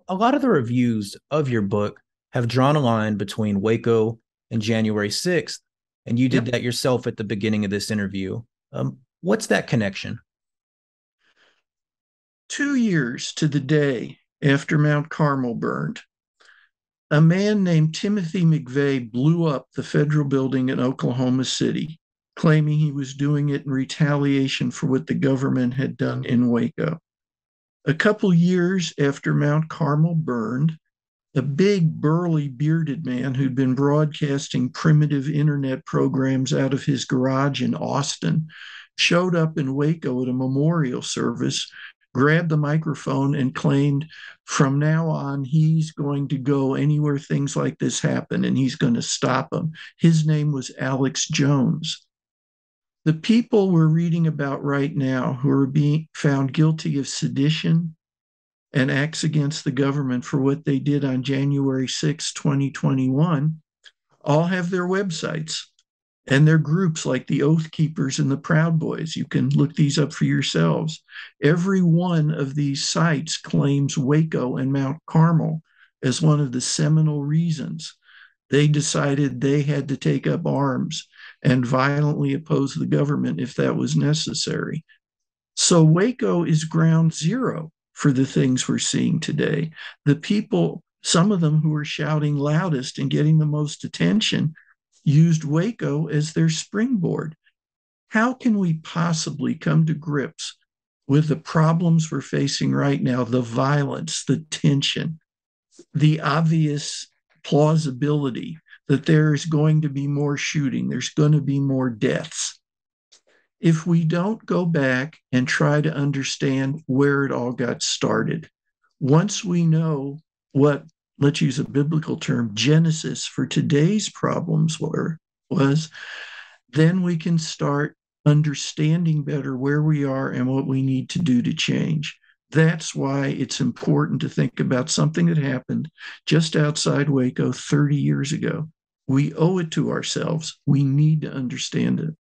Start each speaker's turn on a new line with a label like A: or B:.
A: a lot of the reviews of your book have drawn a line between Waco and January 6th, and you did
B: Yep.
A: that yourself at the beginning of this interview. What's that connection?
B: 2 years to the day after Mount Carmel burned, a man named Timothy McVeigh blew up the federal building in Oklahoma City, claiming he was doing it in retaliation for what the government had done in Waco. A couple years after Mount Carmel burned, a big, burly, bearded man who'd been broadcasting primitive internet programs out of his garage in Austin showed up in Waco at a memorial service, grabbed the microphone, and claimed from now on he's going to go anywhere things like this happen and he's going to stop them. His name was Alex Jones. The people we're reading about right now who are being found guilty of sedition and acts against the government for what they did on January 6, 2021, all have their websites and their groups like the Oath Keepers and the Proud Boys. You can look these up for yourselves. Every one of these sites claims Waco and Mount Carmel as one of the seminal reasons they decided they had to take up arms and violently oppose the government if that was necessary. So Waco is ground zero for the things we're seeing today. The people, some of them who are shouting loudest and getting the most attention, used Waco as their springboard. How can we possibly come to grips with the problems we're facing right now, the violence, the tension, the obvious plausibility that there is going to be more shooting, there's going to be more deaths, if we don't go back and try to understand where it all got started? Once we know what, let's use a biblical term, Genesis for today's problems was, then we can start understanding better where we are and what we need to do to change. That's why it's important to think about something that happened just outside Waco 30 years ago. We owe it to ourselves. We need to understand it.